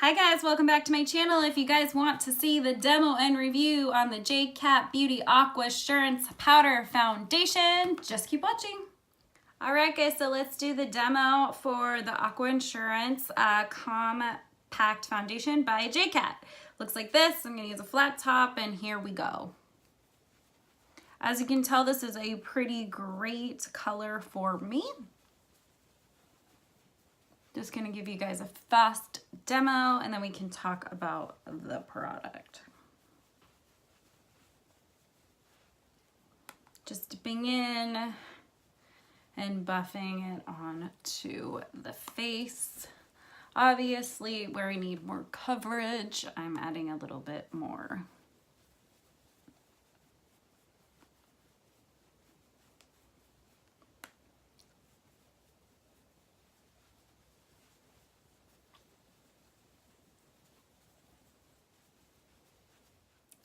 Hi guys, welcome back to my channel. If you guys want to see the demo and review on the J-Cat Beauty Aqua Surance Powder Foundation, just keep watching. Alright guys, so let's do the demo for the Aqua Surance Compact Foundation by J-Cat. Looks like this. I'm going to use a flat top and here we go. As you can tell, this is a pretty great color for me. Just gonna give you guys a fast demo and then we can talk about the product. Just dipping in and buffing it onto the face. Obviously, where I need more coverage, I'm adding a little bit more.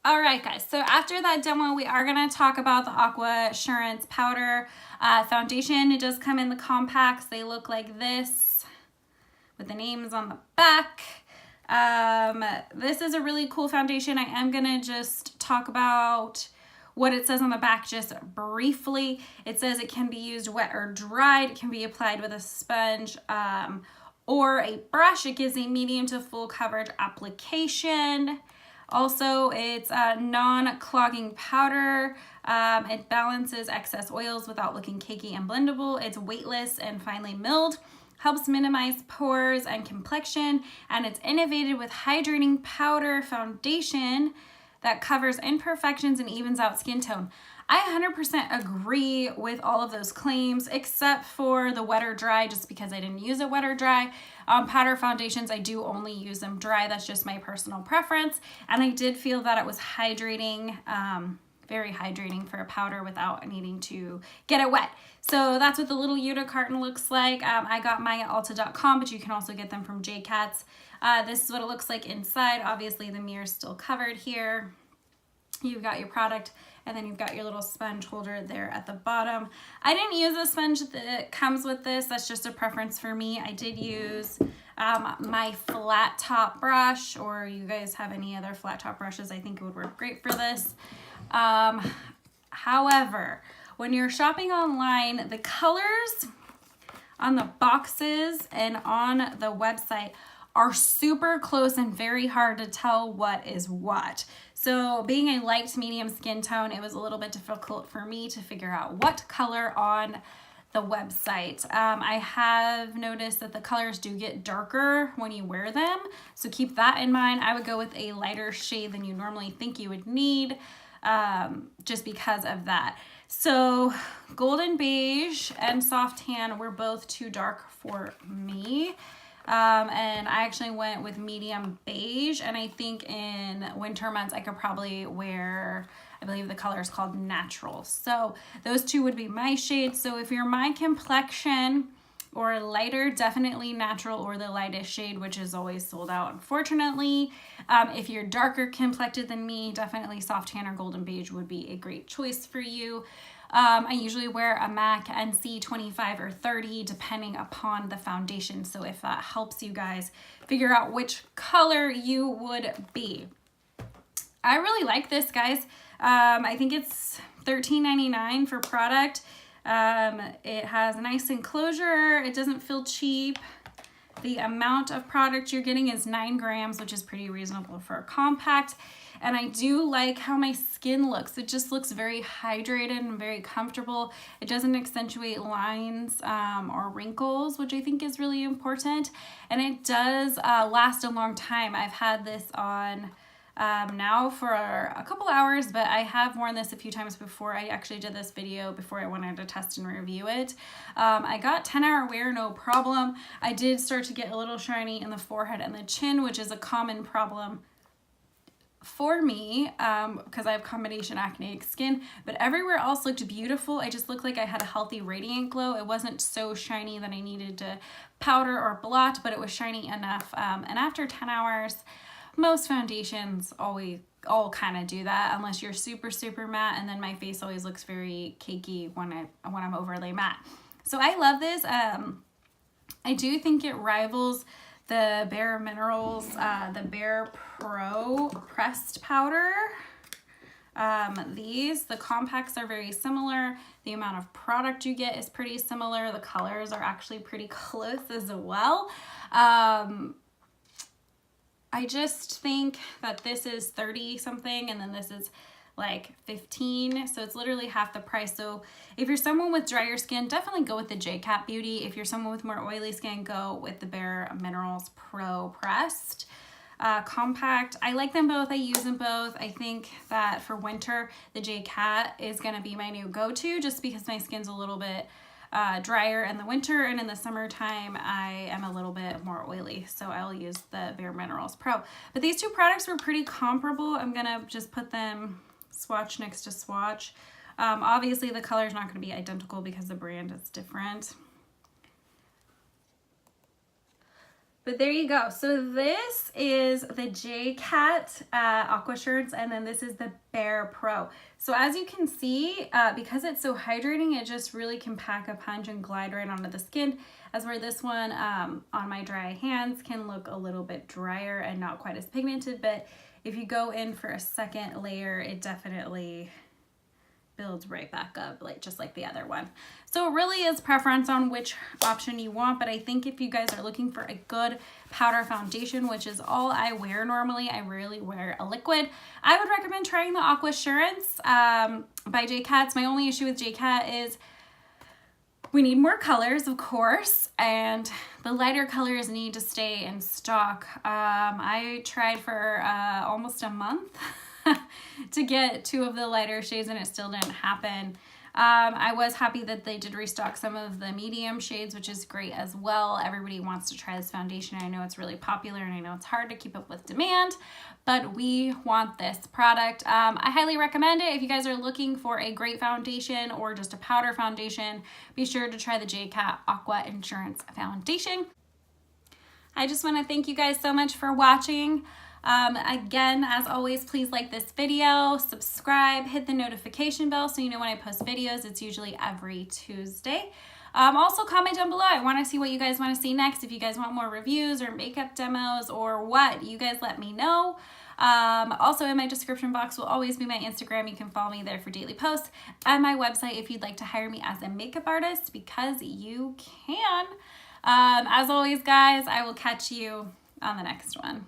All right, guys, so after that demo, we are going to talk about the Aqua Surance Powder Foundation. It does come in the compacts. They look like this with the names on the back. This is a really cool foundation. I am going to just talk about what it says on the back just briefly. It says it can be used wet or dried. It can be applied with a sponge or a brush. It gives a medium to full coverage application. Also, it's a non-clogging powder. It balances excess oils without looking cakey and blendable. It's weightless and finely milled. Helps minimize pores and complexion. And it's innovated with hydrating powder foundation that covers imperfections and evens out skin tone. I 100% agree with all of those claims, except for the wet or dry, just because I didn't use a wet or dry. Powder foundations, I do only use them dry. That's just my personal preference. And I did feel that it was hydrating, very hydrating for a powder without needing to get it wet. So that's what the little Yuta carton looks like. I got mine at ulta.com, but you can also get them from J-Cat's. This is what it looks like inside. Obviously, the mirror's still covered here. You've got your product, and then you've got your little sponge holder there at the bottom. I didn't use a sponge that comes with this. That's just a preference for me. I did use my flat top brush, or you guys have any other flat top brushes, I think it would work great for this. However, when you're shopping online, the colors on the boxes and on the website are super close and very hard to tell what is what. So being a light to medium skin tone, it was a little bit difficult for me to figure out what color on the website. I have noticed that the colors do get darker when you wear them, so keep that in mind. I would go with a lighter shade than you normally think you would need, just because of that. So golden beige and soft tan were both too dark for me. And I actually went with medium beige, and I think in winter months I could probably wear, I believe the color is called natural. So those two would be my shades. So if you're my complexion or lighter, definitely natural or the lightest shade, which is always sold out, unfortunately. If you're darker complected than me, definitely soft tan or golden beige would be a great choice for you. I usually wear a MAC NC 25 or 30 depending upon the foundation. So if that helps you guys figure out which color you would be. I really like this, guys. I think it's $13.99 for product. It has a nice enclosure. It doesn't feel cheap. The amount of product you're getting is 9 grams, which is pretty reasonable for a compact. And I do like how my skin looks. It just looks very hydrated and very comfortable. It doesn't accentuate lines or wrinkles, which I think is really important. And it does last a long time. I've had this on now for a couple hours, but I have worn this a few times before. I actually did this video before I wanted to test and review it. I got 10-hour wear, no problem. I did start to get a little shiny in the forehead and the chin, which is a common problem for me because I have combination acneic skin, but everywhere else looked beautiful. I just looked like I had a healthy radiant glow. It wasn't so shiny that I needed to powder or blot, but it was shiny enough. And after 10 hours, most foundations all kind of do that, unless you're super matte, and then my face always looks very cakey when I'm overly matte. So I love this. I do think it rivals the Bare Minerals, the Bare Pro Pressed Powder. The compacts are very similar. The amount of product you get is pretty similar. The colors are actually pretty close as well. I just think that this is 30 something and then this is like 15, so it's literally half the price. So if you're someone with drier skin, definitely go with the J-Cat Beauty. If you're someone with more oily skin, go with the Bare Minerals Pro Pressed Compact. I like them both. I use them both. I think that for winter, the J-Cat is going to be my new go-to just because my skin's a little bit drier in the winter, and in the summertime I am a little bit more oily, so I'll use the Bare Minerals Pro. But these two products were pretty comparable. I'm gonna just put them swatch next to swatch. Obviously the color is not going to be identical because the brand is different. But there you go. So this is the J-Cat Aqua Surance, and then this is the Bare Pro. So as you can see, because it's so hydrating, it just really can pack a punch and glide right onto the skin, as where this one on my dry hands can look a little bit drier and not quite as pigmented. But if you go in for a second layer, it definitely builds right back up, like just like the other one. So it really is preference on which option you want, but I think if you guys are looking for a good powder foundation, which is all I wear normally, I rarely wear a liquid, I would recommend trying the Aqua Surance by J-Cat. My only issue with J-Cat is we need more colors, of course, and the lighter colors need to stay in stock. I tried for almost a month to get 2 of the lighter shades and it still didn't happen. I was happy that they did restock some of the medium shades, which is great as well. Everybody wants to try this foundation. I know it's really popular and I know it's hard to keep up with demand, but we want this product. I highly recommend it. If you guys are looking for a great foundation or just a powder foundation, be sure to try the J-Cat Aqua Surance Foundation. I just want to thank you guys so much for watching. Again, as always, please like this video, subscribe, hit the notification bell so you know when I post videos. It's usually every Tuesday. Also comment down below. I want to see what you guys want to see next. If you guys want more reviews or makeup demos or what, you guys let me know. Also in my description box will always be my Instagram. You can follow me there for daily posts, and my website if you'd like to hire me as a makeup artist, because you can. As always, guys, I will catch you on the next one.